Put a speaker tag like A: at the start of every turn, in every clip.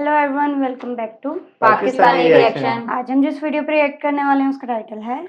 A: Hello everyone, welcome back to
B: Pakistani reaction.
A: आज हम जिस वीडियो पे रिएक्ट करने वाले हैं उसका टाइटल है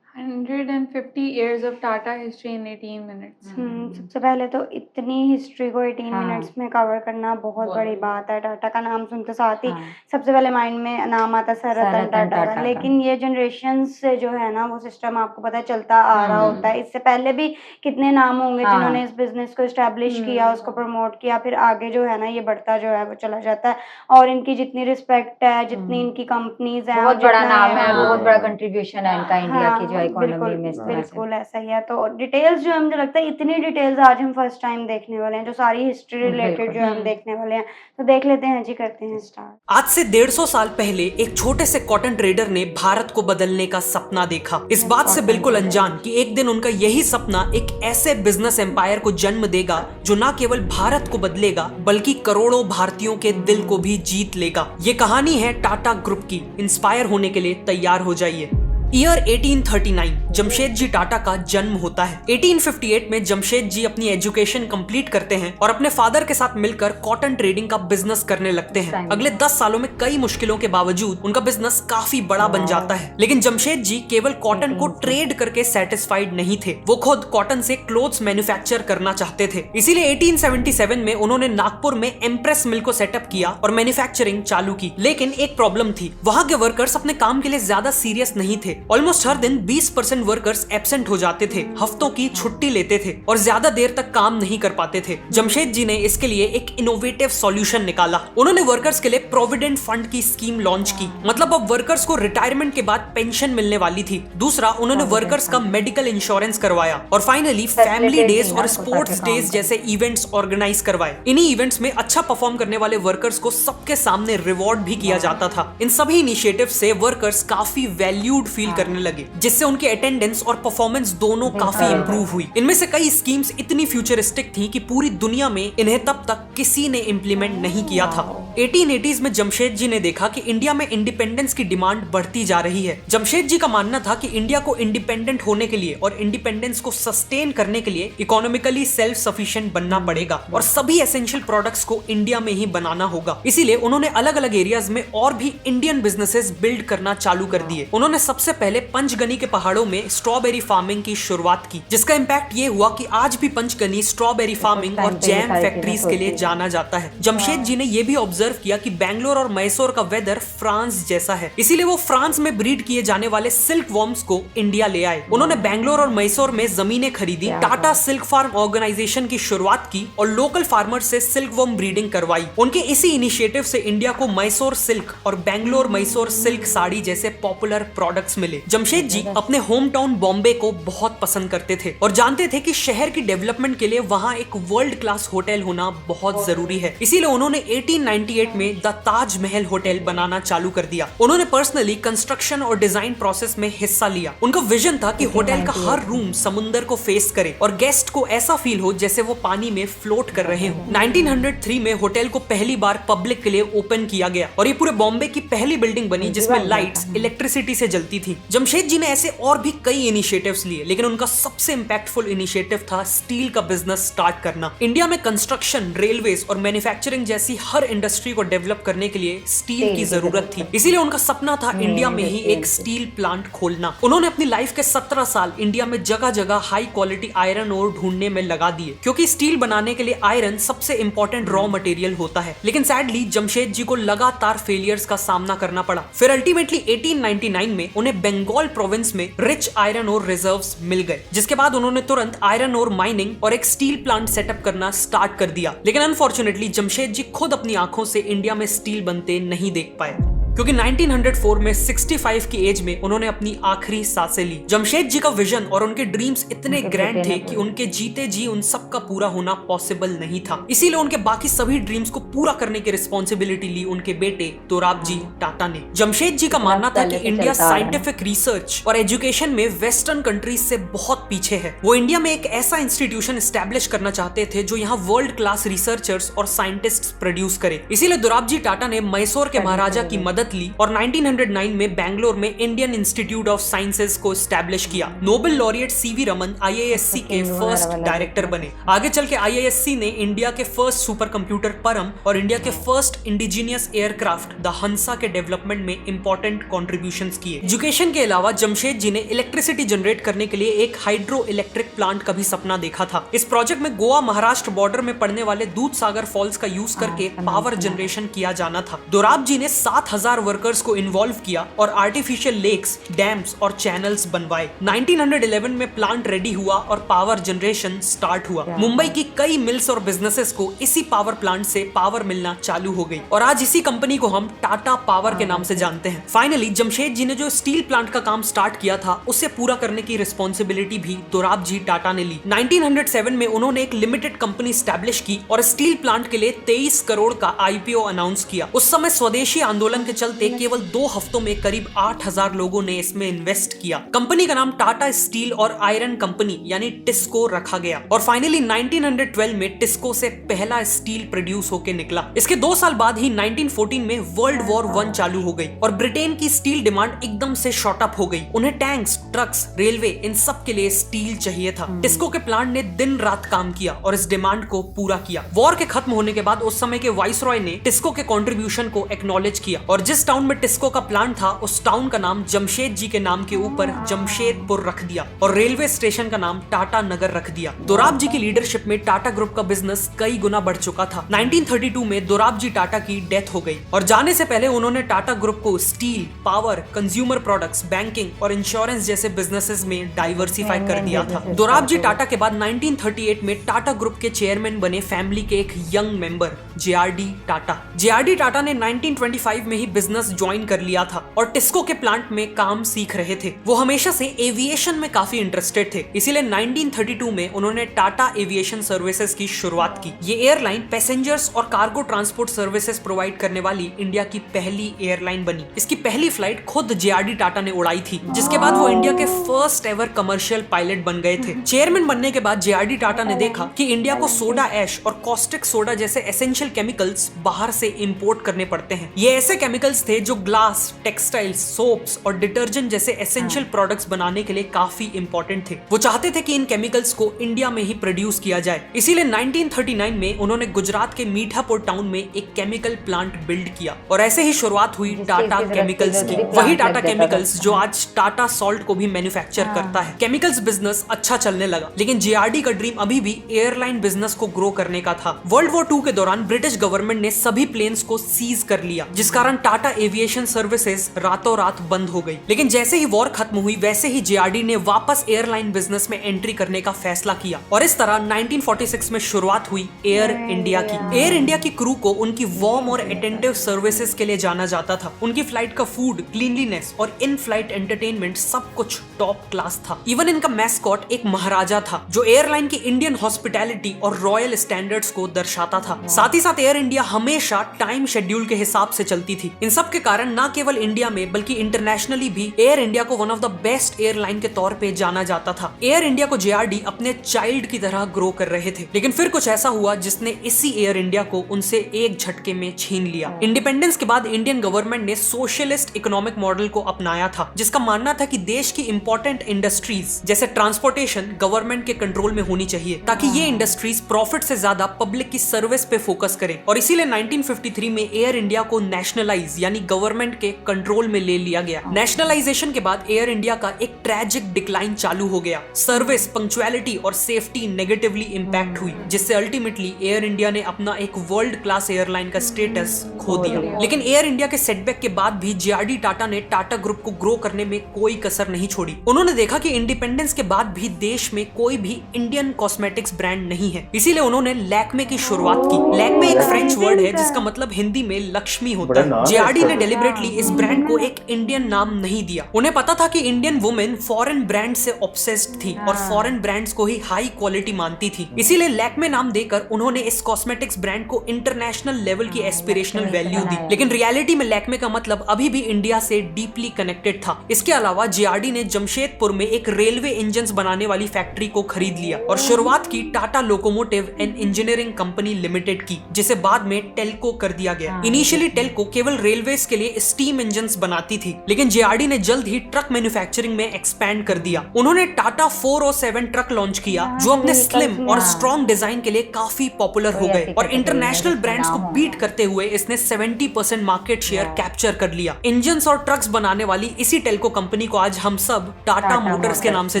C: 150 years of Tata history in 18 minutes।
A: सबसे पहले तो इतनी हिस्ट्री को 18 मिनट्स में कवर करना बहुत बड़ी बात है। टाटा का नाम सुनते साथ ही सबसे पहले माइंड में नाम आता है सर रतन टाटा का। लेकिन ये जनरेशन से जो है ना वो सिस्टम आपको पता है चलता आ रहा होता है। इससे पहले भी कितने नाम होंगे जिन्होंने इस बिजनेस को एस्टेब्लिश किया, उसको प्रमोट किया, फिर आगे जो है ना ये बढ़ता जो है वो चला जाता है। और इनकी जितनी रिस्पेक्ट है, जितनी इनकी कंपनीज है,
B: बहुत बड़ा नाम है, बहुत बड़ा कंट्रीब्यूशन है इनका इंडिया की जो इकोनॉमी में।
A: बिल्कुल ऐसा ही है। तो डिटेल्स जो मुझे लगता है इतनी डिटेल्स आज हम फर्स्ट टाइम देखने वाले हैं, जो सारी हिस्ट्री रिलेटेड जो हम देखने वाले हैं। तो देख लेते हैं जी, करते हैं स्टार्ट।
D: आज से 150 साल पहले एक छोटे से कॉटन ट्रेडर ने भारत को बदलने का सपना देखा, इस बात से बिल्कुल अनजान कि एक दिन उनका यही सपना एक ऐसे बिजनेस एम्पायर को जन्म देगा जो न केवल भारत को बदलेगा बल्कि करोड़ों भारतीयों के दिल को भी जीत लेगा। ये कहानी है टाटा ग्रुप की। इंस्पायर होने के लिए तैयार हो जाइए। ईयर 1839 जमशेद जी टाटा का जन्म होता है। 1858 में जमशेद जी अपनी एजुकेशन कंप्लीट करते हैं और अपने फादर के साथ मिलकर कॉटन ट्रेडिंग का बिजनेस करने लगते हैं। अगले 10 सालों में कई मुश्किलों के बावजूद उनका बिजनेस काफी बड़ा बन जाता है। लेकिन जमशेद जी केवल कॉटन को ट्रेड करके सेटिस्फाइड नहीं थे, वो खुद कॉटन से क्लोथ्स मैन्युफैक्चर करना चाहते थे। इसीलिए 1877 में उन्होंने नागपुर में एम्प्रेस मिल को सेटअप किया और मैन्युफैक्चरिंग चालू की। लेकिन एक प्रॉब्लम थी, वहां के वर्कर्स अपने काम के लिए ज्यादा सीरियस नहीं थे। ऑलमोस्ट हर दिन 20% वर्कर्स एब्सेंट हो जाते थे, हफ्तों की छुट्टी लेते थे और ज्यादा देर तक काम नहीं कर पाते थे। जमशेद जी ने इसके लिए एक इनोवेटिव सॉल्यूशन निकाला। उन्होंने वर्कर्स के लिए प्रोविडेंट फंड की स्कीम लॉन्च की। मतलब अब वर्कर्स को रिटायरमेंट के बाद पेंशन मिलने वाली थी। दूसरा, उन्होंने वर्कर्स का मेडिकल इंश्योरेंस करवाया और फाइनली फैमिली डेज और स्पोर्ट्स डेज जैसे इवेंट्स ऑर्गेनाइज करवाए। इन्हीं इवेंट्स में अच्छा परफॉर्म करने वाले वर्कर्स को सबके सामने रिवॉर्ड भी किया जाता था। इन सभी इनिशिएटिव से वर्कर्स काफी वैल्यूड फील करने लगे, जिससे उनके अटेंडेंस और परफॉर्मेंस दोनों काफी इंप्रूव हुई। इनमें से कई स्कीम्स इतनी फ्यूचरिस्टिक थी कि पूरी दुनिया में इन्हें तब तक किसी ने इंप्लीमेंट नहीं किया था। 1880s में जमशेद जी ने देखा कि इंडिया में इंडिपेंडेंस की डिमांड बढ़ती जा रही है। जमशेद जी का मानना था कि इंडिया को इंडिपेंडेंट होने के लिए और इंडिपेंडेंस को सस्टेन करने के लिए इकोनॉमिकली सेल्फ सफिशिएंट बनना पड़ेगा और सभी एसेंशियल प्रोडक्ट्स को इंडिया में ही बनाना होगा। इसीलिए उन्होंने अलग अलग एरियाज में और भी इंडियन बिजनेसेस बिल्ड करना चालू कर दिए। उन्होंने सबसे पहले पंचगनी के पहाड़ों में स्ट्रॉबेरी फार्मिंग की शुरुआत की, जिसका इम्पैक्ट ये हुआ कि आज भी पंचगनी स्ट्रॉबेरी फार्मिंग और जैम फैक्ट्रीज के लिए जाना जाता है। जमशेद जी ने यह भी ऑब्जर्व किया कि बेंगलोर और मैसूर का वेदर फ्रांस जैसा है, इसीलिए वो फ्रांस में ब्रीड किए जाने वाले सिल्क वॉर्म्स को इंडिया ले आए। उन्होंने बेंगलोर और मैसूर में जमीनें खरीदी, टाटा सिल्क फार्म ऑर्गेनाइजेशन की शुरुआत की और लोकल फार्मर से सिल्क वॉर्म ब्रीडिंग करवाई। उनके इसी इनिशिएटिव से इंडिया को मैसूर सिल्क और बेंगलोर मैसूर सिल्क साड़ी जैसे पॉपुलर प्रोडक्ट्स मिले। जमशेद जी अपने होम टाउन बॉम्बे को बहुत पसंद करते थे और जानते थे कि शहर की डेवलपमेंट के लिए वहां एक वर्ल्ड क्लास होटल होना बहुत जरूरी है। इसीलिए उन्होंने 1898 में द ताज महल होटल बनाना चालू कर दिया। उन्होंने पर्सनली कंस्ट्रक्शन और डिजाइन प्रोसेस में हिस्सा लिया। उनका विजन था कि होटल का हर रूम समुंदर को फेस करे और गेस्ट को ऐसा फील हो जैसे वो पानी में फ्लोट कर रहे हो। 1903 में होटल को पहली बार पब्लिक के लिए ओपन किया गया और ये पूरे बॉम्बे की पहली बिल्डिंग बनी जिसमें लाइट्स इलेक्ट्रिसिटी से जलती थी। जमशेद जी ने ऐसे और भी कई इनिशिएटिव्स लिए, लेकिन उनका सबसे इंपैक्टफुल इनिशिएटिव था स्टील का बिजनेस स्टार्ट करना। इंडिया में कंस्ट्रक्शन, रेलवेज और मैन्युफैक्चरिंग जैसी हर इंडस्ट्री को डेवलप करने के लिए स्टील की जरूरत थी। इसीलिए उनका सपना था इंडिया में ही एक स्टील प्लांट खोलना। उन्होंने अपनी लाइफ के 17 साल इंडिया में जगह जगह हाई क्वालिटी आयरन ओर ढूंढने में लगा दिए, क्योंकि स्टील बनाने के लिए आयरन सबसे इंपॉर्टेंट रॉ मटेरियल होता है। लेकिन सैडली जमशेद जी को लगातार फेलियर्स का सामना करना पड़ा। फिर अल्टीमेटली 1899 में उन्हें बंगाल प्रोविंस में रिच आयरन ओर रिजर्व्स मिल गए, जिसके बाद उन्होंने तुरंत आयरन ओर माइनिंग और एक स्टील प्लांट सेटअप करना स्टार्ट कर दिया। लेकिन अनफॉर्चुनेटली जमशेद जी खुद अपनी आंखों से इंडिया में स्टील बनते नहीं देख पाए, क्योंकि 1904 में 65 की एज में उन्होंने अपनी आखिरी सांसें ली। जमशेद जी का विजन और उनके ड्रीम्स इतने ग्रैंड थे कि उनके जीते जी उन सब का पूरा होना पॉसिबल नहीं था। इसीलिए उनके बाकी सभी ड्रीम्स को पूरा करने की रिस्पॉन्सिबिलिटी ली उनके बेटे दोराबजी टाटा ने। जमशेद जी का मानना था कि इंडिया साइंटिफिक रिसर्च और एजुकेशन में वेस्टर्न कंट्रीज से बहुत पीछे है। वो इंडिया में एक ऐसा इंस्टीट्यूशन एस्टेब्लिश करना चाहते थे जो यहाँ वर्ल्ड क्लास रिसर्चर्स और साइंटिस्ट प्रोड्यूस करे। इसीलिए दोराबजी टाटा ने मैसूर के महाराजा की मदद शहादत ली और 1909 में बैंगलोर में इंडियन इंस्टीट्यूट ऑफ साइंसेज को एस्टैब्लिश किया। Nobel laureate CV Raman IISc के फर्स्ट डायरेक्टर बने। आगे चल के IISc ने इंडिया के फर्स्ट सुपर कंप्यूटर परम और इंडिया के फर्स्ट इंडिजिनियस एयरक्राफ्ट द हंसा के डेवलपमेंट में इंपॉर्टेंट कॉन्ट्रीब्यूशंस किए। एजुकेशन के अलावा जमशेद जी ने इलेक्ट्रिसिटी जनरेट करने के लिए एक हाइड्रो इलेक्ट्रिक प्लांट का भी सपना देखा था। इस प्रोजेक्ट में गोवा महाराष्ट्र बॉर्डर में पड़ने वाले दूध सागर फॉल्स का यूज करके पावर जनरेशन किया जाना था। दोराब जी ने 7000 वर्कर्स को इन्वॉल्व किया और आर्टिफिशियल लेक्स, डैम्स और चैनल्स बनवाए। 1911 में प्लांट रेडी हुआ और पावर जनरेशन स्टार्ट हुआ। मुंबई की कई मिल्स और बिजनेसेस को इसी पावर प्लांट से पावर मिलना चालू हो गई और आज इसी कंपनी को हम टाटा पावर के नाम से जानते हैं। फाइनली जमशेद जी ने जो स्टील प्लांट का काम स्टार्ट किया था उसे पूरा करने की रिस्पॉन्सिबिलिटी भी दोराब जी टाटा ने ली। 1907 में उन्होंने एक लिमिटेड कंपनी स्टैब्लिश की और स्टील प्लांट के लिए 23 करोड़ का IPO अनाउंस किया। उस समय स्वदेशी आंदोलन के चलते केवल 2 हफ्तों में करीब 8000 लोगों ने इसमें इन्वेस्ट किया। कंपनी का नाम टाटा स्टील और आयरन कंपनी यानी टिस्को रखा गया और फाइनली 1912 में टिस्को से पहला स्टील प्रोड्यूस होकर निकला। इसके 2 साल बाद ही 1914 में वर्ल्ड वॉर 1 चालू हो गई और ब्रिटेन की स्टील डिमांड एकदम से शॉर्ट अप हो गई। उन्हें टैंक्स, ट्रक्स, रेलवे इन सब के लिए स्टील चाहिए था। टिस्को के प्लांट ने दिन रात काम किया और इस डिमांड को पूरा किया। वॉर के खत्म होने के बाद उस समय के वाइसरॉय ने टिस्को के कंट्रीब्यूशन को एक्नॉलेज किया और जिस टाउन में टिस्को का प्लांट था उस टाउन का नाम जमशेद जी के नाम के ऊपर जमशेदपुर रख दिया और रेलवे स्टेशन का नाम टाटा नगर रख दिया। दोराब जी की लीडरशिप में टाटा ग्रुप का बिजनेस कई गुना बढ़ चुका था। 1932 में दोराब जी टाटा की डेथ हो गई और जाने से पहले उन्होंने टाटा ग्रुप को steel, power, consumer products, banking और इंश्योरेंस जैसे बिजनेसेस में डाइवर्सिफाई कर दिया था। दोराब जी टाटा के बाद 1938 में टाटा ग्रुप के चेयरमैन बने फैमिली के एक young member JRD Tata. JRD Tata ने 1925 में ही बिजनेस ज्वाइन कर लिया था और टिस्को के प्लांट में काम सीख रहे थे। वो हमेशा से एविएशन में काफी इंटरेस्टेड थे, इसीलिए 1932 में उन्होंने टाटा एविएशन सर्विसेज की शुरुआत की। ये एयरलाइन पैसेंजर्स और कार्गो ट्रांसपोर्ट सर्विसेज प्रोवाइड करने वाली इंडिया की पहली एयरलाइन बनी। इसकी पहली फ्लाइट खुद JRD टाटा ने उड़ाई थी, जिसके बाद वो इंडिया के फर्स्ट एवर कमर्शियल पायलट बन गए थे। चेयरमैन बनने के बाद JRD टाटा ने देखा कि इंडिया को सोडा ऐश और कॉस्टिक सोडा जैसे एसेंशियल केमिकल्स बाहर से इंपोर्ट करने पड़ते हैं। ये ऐसे केमिकल्स थे जो ग्लास, टेक्सटाइल्स, सोप्स और डिटर्जेंट जैसे एसेंशियल प्रोडक्ट्स बनाने के लिए काफी इंपॉर्टेंट थे। वो चाहते थे कि इन केमिकल्स को इंडिया में ही प्रोड्यूस किया जाए। इसीलिए 1939 में उन्होंने गुजरात के मीठापुर टाउन में एक केमिकल प्लांट बिल्ड किया और ऐसे ही शुरुआत हुई टाटा केमिकल्स की। वही टाटा केमिकल्स जो आज टाटा सॉल्ट को भी मैन्युफैक्चर करता है। केमिकल्स बिजनेस अच्छा चलने लगा, लेकिन JRD का ड्रीम अभी भी एयरलाइन बिजनेस को ग्रो करने का था। वर्ल्ड वॉर 2 के दौरान ब्रिटिश गवर्नमेंट ने सभी प्लेन्स को सीज कर लिया, जिस कारण टाटा एविएशन सर्विसेज रातों रात बंद हो गई। लेकिन जैसे ही वॉर खत्म हुई वैसे ही JRD ने वापस एयरलाइन बिजनेस में एंट्री करने का फैसला किया और इस तरह 1946 में शुरुआत हुई एयर इंडिया की। एयर इंडिया की क्रू को उनकी वार्म और अटेंटिव सर्विसेज के लिए जाना जाता था। उनकी फ्लाइट का फूड, क्लीनलीनेस और इन फ्लाइट एंटरटेनमेंट सब कुछ टॉप क्लास था। इवन इनका मैस्कॉट एक महाराजा था जो एयरलाइन की इंडियन हॉस्पिटैलिटी और रॉयल स्टैंडर्ड्स को दर्शाता था। साथ ही साथ एयर इंडिया हमेशा टाइम शेड्यूल के हिसाब से चलती थी। इन सब के कारण न केवल इंडिया में बल्कि इंटरनेशनली भी एयर इंडिया को one of the best airline के तौर पे जाना जाता था। एयर इंडिया को JRD अपने चाइल्ड की तरह ग्रो कर रहे थे, लेकिन फिर कुछ ऐसा हुआ जिसने इसी एयर इंडिया को उनसे एक झटके में छीन लिया। इंडिपेंडेंस के बाद इंडियन गवर्नमेंट ने सोशलिस्ट इकोनॉमिक मॉडल को अपनाया था, जिसका मानना था कि देश की इंपॉर्टेंट इंडस्ट्रीज जैसे ट्रांसपोर्टेशन गवर्नमेंट के कंट्रोल में होनी चाहिए, ताकि ये इंडस्ट्रीज प्रॉफिट से ज्यादा पब्लिक की सर्विस पे फोकस करें। और इसीलिए 1953 में एयर इंडिया को नेशनलाइज यानी गवर्नमेंट के कंट्रोल में ले लिया गया। नेशनलाइजेशन के बाद एयर इंडिया का एक ट्रैजिक डिक्लाइन चालू हो गया। सर्विस, पंक्चुअलिटी और सेफ्टी नेगेटिवली इंपैक्ट हुई, जिससे अल्टीमेटली एयर इंडिया ने अपना एक वर्ल्ड क्लास एयरलाइन का स्टेटस खो दिया। लेकिन एयर इंडिया के सेटबैक के बाद भी JRD टाटा ने टाटा ग्रुप को ग्रो करने में कोई कसर नहीं छोड़ी। उन्होंने देखा कि इंडिपेंडेंस के बाद भी देश में कोई भी इंडियन कॉस्मेटिक्स ब्रांड नहीं है, इसीलिए उन्होंने लैक्मे की शुरुआत की। लैक्मे एक फ्रेंच वर्ड है जिसका मतलब हिंदी में लक्ष्मी होता है। JRD ने डेलिबरेटली इस ब्रांड को एक इंडियन नाम नहीं दिया। उन्हें पता था कि इंडियन वुमेन फॉरेन ब्रांड से ऑब्सेस्ड थी और फॉरेन ब्रांड्स को ही हाई क्वालिटी मानती थी। इसीलिए लैक्मे नाम देकर उन्होंने इस कॉस्मेटिक्स ब्रांड को इंटरनेशनल लेवल की एस्पिरेशनल वैल्यू दी। लेकिन रियलिटी में लैक्मे का मतलब अभी भी इंडिया से डीपली कनेक्टेड था। इसके अलावा JRD ने जमशेदपुर में एक रेलवे इंजन्स बनाने वाली फैक्ट्री को खरीद लिया और शुरुआत की Tata locomotive and engineering company limited की, जिसे बाद में टेल्को कर दिया गया। इनिशियली टेल्को केवल रेलवेज के लिए स्टीम इंजन्स बनाती थी, लेकिन जेआरडी ने जल्द ही ट्रक मैन्युफैक्चरिंग में एक्सपैंड कर दिया। उन्होंने टाटा 407 ट्रक लॉन्च किया, जो अपने स्लिम और स्ट्रॉन्ग डिजाइन के लिए काफी पॉपुलर हो गए और इंटरनेशनल ब्रांड्स को बीट करते हुए इसने 70% मार्केट शेयर कैप्चर कर लिया। इंजन्स और ट्रक्स बनाने वाली इसी टेल्को कंपनी को आज हम सब टाटा मोटर्स के नाम से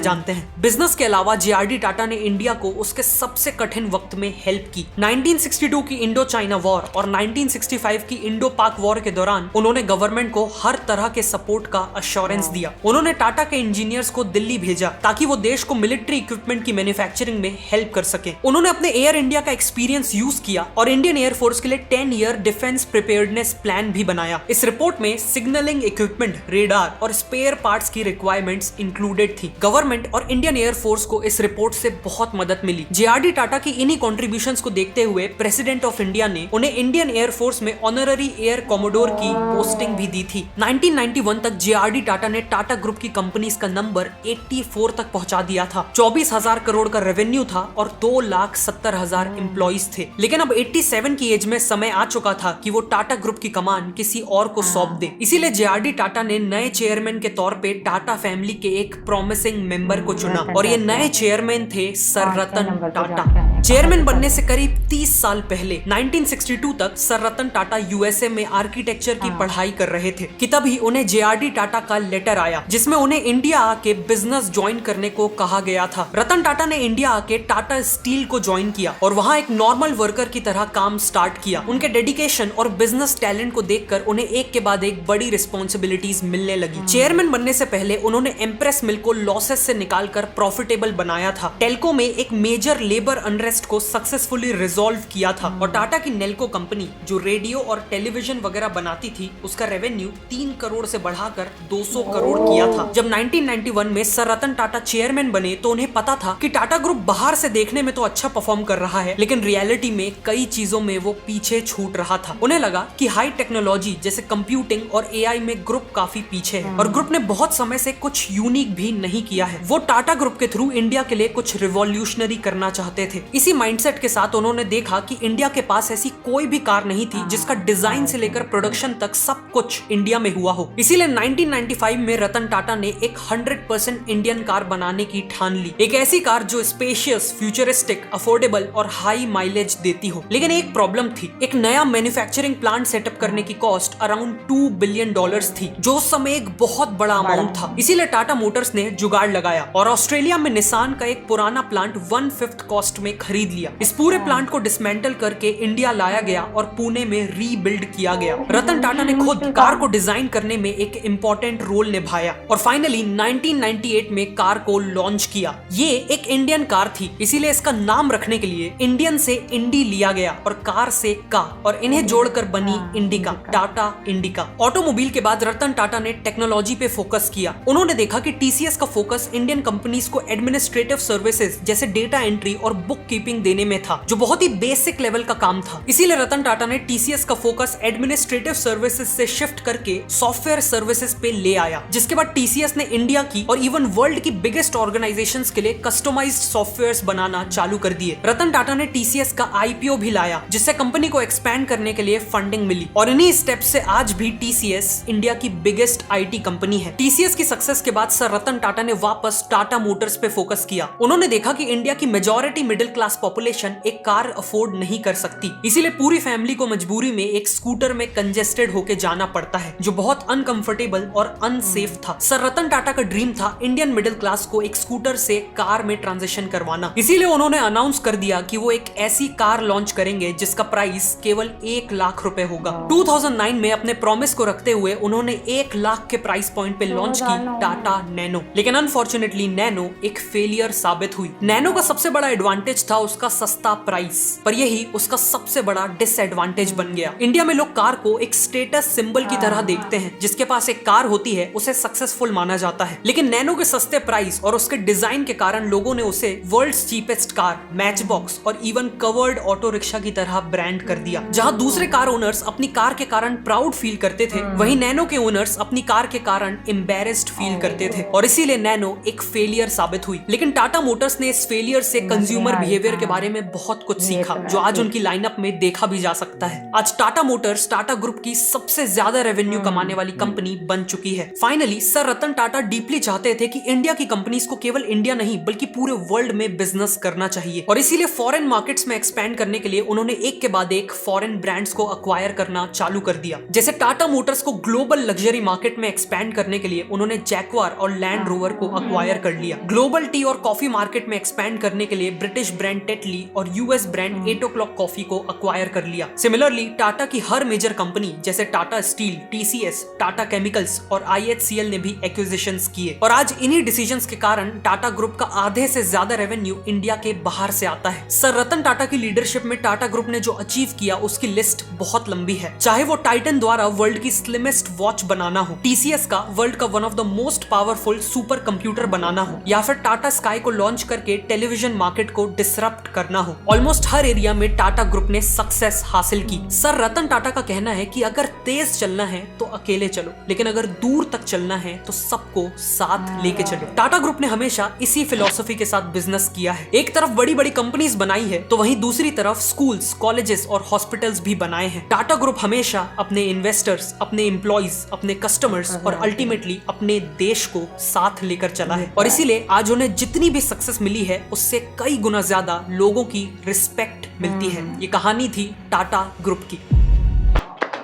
D: जानते हैं। बिजनेस के अलावा जेआरडी टाटा ने इंडिया को उसके सबसे कठिन वक्त में हेल्प की। 1962 की इंडो चाइना वॉर और 1965 की इंडो पाक वॉर के दौरान उन्होंने गवर्नमेंट को हर तरह के सपोर्ट का अश्योरेंस दिया। उन्होंने टाटा के इंजीनियर्स को दिल्ली भेजा ताकि वो देश को मिलिट्री इक्विपमेंट की मैन्युफैक्चरिंग में हेल्प कर सके। उन्होंने अपने एयर इंडिया का एक्सपीरियंस यूज किया और इंडियन एयरफोर्स के लिए 10 ईयर डिफेंस प्रिपेयर्डनेस प्लान भी बनाया। इस रिपोर्ट में सिग्नलिंग इक्विपमेंट, रेडार और स्पेयर पार्ट्स की रिक्वायरमेंट्स इंक्लूडेड थी। गवर्नमेंट और इंडियन एयरफोर्स को इस रिपोर्ट से बहुत मदद मिली। जेआरडी टाटा की इन्हीं कॉन्ट्रीब्यूशंस को देखते हुए प्रेसिडेंट ऑफ इंडिया ने उन्हें इंडियन एयरफोर्स में ऑनररी एयर कॉमोडोर की पोस्टिंग भी दी थी। 1991 तक जेआरडी टाटा ने टाटा ग्रुप की कंपनीज का नंबर 84 तक पहुंचा दिया था। 24,000 करोड़ का रेवेन्यू था और 2,70,000 एम्प्लॉइज थे। लेकिन अब 87 की एज में समय आ चुका था कि वो टाटा ग्रुप की कमान किसी और को सौंप दे। इसीलिए जेआरडी टाटा ने नए चेयरमैन के तौर पे टाटा फैमिली के एक प्रॉमिसिंग मेंबर को चुना और ये नए चेयरमैन थे सर रतन टाटा। चेयरमैन बनने से करीब 30 साल पहले 1962 तक सर रतन टाटा यूएसए में आर्किटेक्चर की पढ़ाई कर रहे थे कि तभी उन्हें जेआरडी टाटा का लेटर आया, जिसमें उन्हें इंडिया आके बिजनेस ज्वाइन करने को कहा गया था। रतन टाटा ने इंडिया आके टाटा स्टील को ज्वाइन किया और वहां एक नॉर्मल वर्कर की तरह काम स्टार्ट किया। उनके डेडिकेशन और बिजनेस टैलेंट को देखकर उन्हें एक के बाद एक बड़ी रिस्पॉन्सिबिलिटीज मिलने लगी। चेयरमैन बनने से पहले उन्होंने एम्प्रेस मिल को लॉसेस से निकालकर प्रॉफिटेबल बनाया था। टेल्को में एक मेजर लेबर अनरेस्ट को सक्सेसफुली रिजॉल्व किया था और टाटा की नेल्को कंपनी जो रेडियो और टेलीविजन वगैरह बनाती थी, उसका रेवेन्यू 3 करोड़ से बढ़ाकर 200 करोड़ किया था। जब 1991 में सर रतन टाटा चेयरमैन बने तो उन्हें पता था कि टाटा ग्रुप बाहर से देखने में तो अच्छा परफॉर्म कर रहा है, लेकिन रियलिटी में कई चीजों में वो पीछे छूट रहा था। उन्हें लगा कि हाई टेक्नोलॉजी जैसे कंप्यूटिंग और एआई में ग्रुप काफी पीछे है और ग्रुप ने बहुत समय से कुछ यूनिक भी नहीं किया है। वो टाटा ग्रुप के थ्रू इंडिया के लिए कुछ रिवॉल्यूशनरी करना चाहते थे। इसी माइंडसेट के साथ उन्होंने देखा कि इंडिया के पास ऐसी कोई भी कार नहीं थी जिसका डिजाइन से लेकर प्रोडक्शन तक सब कुछ इंडिया में हुआ हो। इसीलिए 1995 में रतन टाटा ने एक 100% इंडियन कार बनाने की ठान ली। एक ऐसी कार जो स्पेशियस, फ्यूचरिस्टिक, अफोर्डेबल और हाई माइलेज देती हो। लेकिन एक प्रॉब्लम थी, एक नया मैन्युफैक्चरिंग प्लांट सेटअप करने की कॉस्ट अराउंड $2 बिलियन थी, जो उस समय एक बहुत बड़ा अमाउंट था। इसीलिए टाटा मोटर्स ने जुगाड़ लगाया और ऑस्ट्रेलिया में निसान का एक पुराना प्लांट 1/5 कॉस्ट में खरीद लिया। इस पूरे प्लांट को डिसमेंटल करके इंडिया लाया गया और पुणे में रीबिल्ड किया गया। रतन टाटा ने खुद कार को डिजाइन करने में एक इंपॉर्टेंट रोल निभाया और फाइनली 1998 में कार को लॉन्च किया। ये एक इंडियन कार थी, इसीलिए इसका नाम रखने के लिए इंडियन से इंडी लिया गया और कार से का, और इन्हें जोड़कर बनी इंडिका, टाटा इंडिका। ऑटोमोबाइल के बाद रतन टाटा ने टेक्नोलॉजी पे फोकस किया। उन्होंने देखा कि टीसीएस का फोकस इंडियन कंपनीज को एडमिनिस्ट्रेटिव सर्विसेज जैसे डेटा एंट्री और बुक कीपिंग देने में था, जो बहुत ही बेसिक लेवल का काम था। इसीलिए रतन टाटा ने टीसीएस का फोकस एडमिनिस्ट्रेटिव सर्विसेज से शिफ्ट करके सॉफ्टवेयर सर्विसेज पे ले आया, जिसके बाद टीसीएस ने इंडिया की और इवन वर्ल्ड की बिगेस्ट ऑर्गेनाइजेशंस के लिए कस्टमाइज्ड सॉफ्टवेयर्स बनाना चालू कर दिए। रतन टाटा ने टीसीएस का आईपीओ भी लाया, जिससे कंपनी को एक्सपैंड करने के लिए फंडिंग मिली और इन्हीं स्टेप्स से आज भी टीसीएस इंडिया की बिगेस्ट आईटी कंपनी है। टीसीएस की सक्सेस के बाद सर रतन टाटा ने वापस टाटा मोटर्स पे फोकस किया। उन्होंने देखा कि इंडिया की मेजॉरिटी मिडिल क्लास पॉपुलेशन एक कार अफोर्ड नहीं कर सकती, इसीलिए पूरी फैमिली को मजबूरी में एक स्कूटर में कंजेस्टेड होके जाना पड़ता है, जो बहुत अनकंफर्टेबल और अनसेफ था। सर रतन टाटा का ड्रीम था इंडियन मिडिल क्लास को एक स्कूटर से कार में ट्रांजिशन करवाना। इसीलिए उन्होंने अनाउंस कर दिया कि वो एक ऐसी कार लॉन्च करेंगे जिसका प्राइस केवल 1 लाख रुपए होगा। 2009 में अपने प्रॉमिस को रखते हुए उन्होंने 1 लाख के प्राइस पॉइंट पे लॉन्च की टाटा नैनो। लेकिन अनफॉर्चुनेटली नैनो एक फेलियर साबित हुई। नैनो का सबसे बड़ा एडवांटेज था था उसका सस्ता प्राइस, पर यही उसका सबसे बड़ा डिसएडवांटेज बन गया। इंडिया में लोग कार को एक स्टेटस सिंबल की तरह देखते हैं। जिसके पास एक कार होती है उसे सक्सेसफुल माना जाता है, लेकिन नैनो के सस्ते प्राइस और उसके डिजाइन के कारण लोगों ने उसे world's cheapest car, match box और इवन कवर्ड ऑटो रिक्शा की तरह ब्रांड कर दिया। जहां दूसरे कार ओनर्स अपनी कार के कारण प्राउड फील करते थे, वहीं नैनो के ओनर्स अपनी कार के कारण एम्बैरेस्ड फील करते थे, और इसीलिए नैनो एक फेलियर साबित हुई। लेकिन टाटा मोटर्स ने इस फेलियर से कंज्यूमर बिहेवियर के बारे में बहुत कुछ सीखा, जो आज उनकी लाइनअप में देखा भी जा सकता है। आज टाटा मोटर्स टाटा ग्रुप की सबसे ज्यादा रेवेन्यू कमाने वाली कंपनी बन चुकी है। Finally sir Ratan Tata deeply चाहते थे कि इंडिया की कंपनीज को केवल इंडिया नहीं बल्कि पूरे वर्ल्ड में बिजनेस करना चाहिए, और इसीलिए फॉरेन मार्केट्स में एक्सपैंड करने के लिए उन्होंने एक के बाद एक फॉरेन ब्रांड्स को अक्वायर करना चालू कर दिया। जैसे टाटा मोटर्स को ग्लोबल लग्जरी मार्केट में एक्सपैंड करने के लिए उन्होंने जैक्वार और लैंड रोवर को अक्वायर कर लिया। ग्लोबल टी और कॉफी मार्केट में एक्सपैंड करने के लिए ब्रिटिश ब्रांड टेटली और यूएस ब्रांड 8 o'clock कॉफी को अक्वायर कर लिया। सिमिलरली टाटा की हर मेजर कंपनी जैसे Tata steel, TCS, Tata chemicals और IHCL ने भी एक्विजिशंस किए, और आज इन्हीं डिसीजंस के कारण टाटा ग्रुप का आधे से ज्यादा रेवेन्यू इंडिया के बाहर से आता है। सर रतन टाटा की लीडरशिप में टाटा ग्रुप ने जो अचीव किया उसकी लिस्ट बहुत लंबी है। चाहे वो टाइटन द्वारा वर्ल्ड की स्लिमेस्ट वॉच बनाना हो, टीसीएस का वर्ल्ड का one of the most powerful super computer बनाना हो, या फिर टाटा स्काई को लॉन्च करके टेलीविजन मार्केट को डिसरप्ट करना हो, ऑलमोस्ट हर एरिया में टाटा ग्रुप ने सक्सेस हासिल की। सर रतन टाटा का कहना है कि अगर तेज चलना है तो अकेले चलो, लेकिन अगर दूर तक चलना है तो सबको साथ लेके चलो। टाटा ग्रुप ने हमेशा इसी फिलॉसफी के साथ बिजनेस किया है। एक तरफ बड़ी बड़ी कंपनीज बनाई है तो वहीं दूसरी तरफ स्कूल्स, कॉलेजेस और हॉस्पिटल्स भी बनाए हैं। टाटा ग्रुप हमेशा अपने इन्वेस्टर्स, अपने एम्प्लॉइज, अपने कस्टमर्स और अल्टीमेटली अपने देश को साथ लेकर चला है, और इसीलिए आज उन्हें जितनी भी सक्सेस मिली है उससे कई गुना ज्यादा लोगों की रिस्पेक्ट मिलती है। ये कहानी थी टाटा ग्रुप की।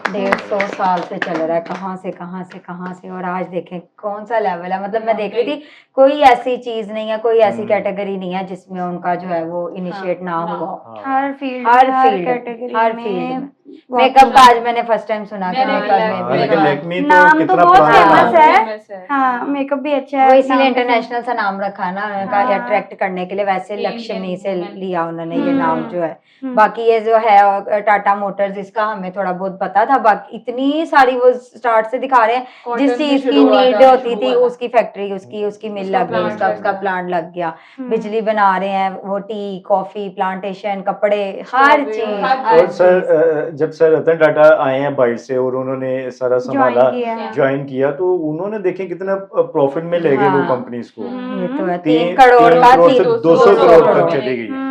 B: 150 साल से चल रहा है, कहाँ से कहाँ से कहाँ से, और आज देखें कौन सा लेवल है। मतलब मैं देख रही थी कोई ऐसी चीज नहीं है, कोई ऐसी कैटेगरी नहीं है जिसमें उनका जो है वो इनिशिएट ना हुआ।
A: हर फील्ड
B: हर
A: कैटेगरी
B: फील्ड मेकअप का आज मैंने फर्स्ट टाइम सुना था।
A: नाम तो बहुत फेमस है। हाँ, मेकअप भी अच्छा है,
B: वो इसीलिए इंटरनेशनल सा नाम रखा ना उन्होंने, अट्रैक्ट करने के लिए। वैसे लक्ष्मी से लिया उन्होंने ये नाम जो है। बाकी ये जो है टाटा मोटर्स, इसका हमें थोड़ा बहुत पता था। बाकी इतनी सारी वो स्टार्ट से दिखा रहे हैं, जिस चीज की नीड होती थी उसकी फैक्ट्री, उसकी मिल लग गई, उसका प्लांट लग गया। बिजली बना रहे हैं, वो टी, कॉफी, प्लांटेशन, कपड़े, हर चीज।
E: और सर जब सर रतन टाटा आए हैं बाहर से और उन्होंने सारा संभाला, ज्वाइन किया, तो उन्होंने देखे कितना प्रॉफिट में ले गए वो कंपनीज को।
B: ये तो है
E: 3
B: करोड़ का
E: 200 करोड़ तक चली गई।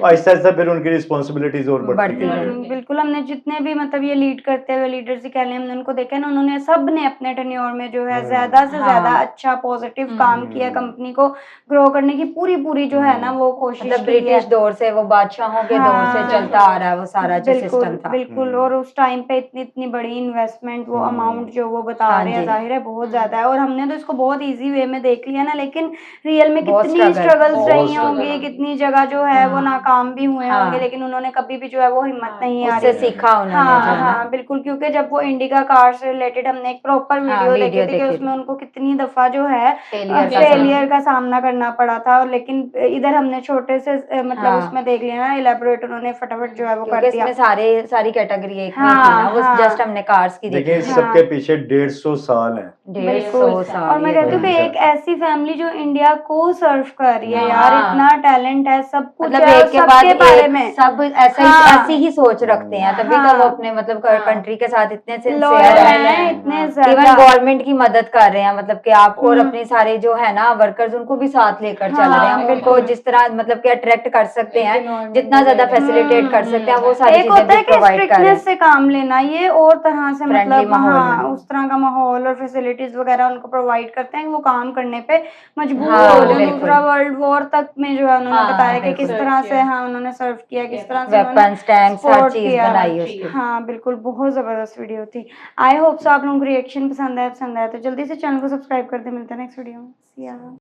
E: आहिस्ता आहिस्ता फिर उनकी रिस्पॉन्सिबिलिटीज और बढ़ती गई।
A: बिल्कुल, हमने जितने भी मतलब ये लीड करते हुए लीडर्स ही कह लें, हमने उनको देखा ना, उन्होंने सब ने अपने टेन्योर में जो है ज्यादा से ज्यादा अच्छा पॉजिटिव काम किया। कंपनी को ग्रो करने की पूरी जो है ना वो कोशिश,
B: मतलब ब्रिटिश दौर से, वो बादशाहों के दौर से चलता आ रहा है वो सारा जो सिस्टम था।
A: बिल्कुल, और उस टाइम पे इतनी बड़ी इन्वेस्टमेंट, वो अमाउंट जो वो बता रहे हैं, जाहिर है बहुत ज्यादा है। और हमने तो इसको बहुत इजी वे में देख लिया ना, लेकिन रियल में कितनी स्ट्रगल्स रही होंगी, कितनी जगह जो है वो नाकाम भी हुए होंगे, लेकिन उन्होंने कभी भी जो है वो हिम्मत नहीं हारी,
B: सीखा उन्होंने।
A: हाँ बिल्कुल, क्योंकि जब वो इंडिका कार से रिलेटेड हमने एक प्रॉपर वीडियो देखी थी कि उसमें उनको कितनी दफा जो है फेलियर का सामना करना पड़ा था। और लेकिन इधर हमने छोटे से मतलब उसमें देख लिया ना, इलेबोरेट उन्होंने फटाफट जो है वो कर दिया।
B: सारी कैटेगरी एक में थी ना, वो जस्ट हमने कार्स की
E: देखिए सबके पीछे 150 साल है।
B: 150 साल।
A: और मैं कहती हूँ कि एक ऐसी फैमिली जो इंडिया को सर्व कर रही है यार, इतना टैलेंट है, सब कुछ
B: मतलब एक के बाद
A: बारे में
B: सब ऐसी ही सोच रखते हैं, तभी तो वो अपने मतलब कंट्री के साथ इतने सिंसियर हैं,
A: इतने
B: इवन गवर्नमेंट की मदद कर रहे हैं। मतलब कि आप और अपने सारे जो है ना वर्कर्स, उनको भी साथ लेकर चल रहे हैं। उनको जिस तरह मतलब कि अट्रैक्ट कर सकते हैं, जितना ज्यादा फैसिलिटेट कर सकते हैं, वो सारी चीजें प्रोवाइड कर रहे हैं।
A: से काम लेना, ये और तरह से मतलब उस तरह का माहौल और फैसिलिटीज वगैरह उनको प्रोवाइड करते हैं, वो काम करने पे मजबूर हो रहे हैं। दूसरा वर्ल्ड वॉर तक में जो है उन्होंने बताया कि किस तरह से उन्होंने सर्व किया, किस तरह से
B: वेपन्स, टैंक्स, हर चीज बनाई उसकी।
A: हाँ बिल्कुल, बहुत जबरदस्त वीडियो थी। आई होप सो आप लोगों को रिएक्शन पसंद आया तो जल्दी से चैनल को सब्सक्राइब कर दे। मिलते हैं नेक्स्ट वीडियो में।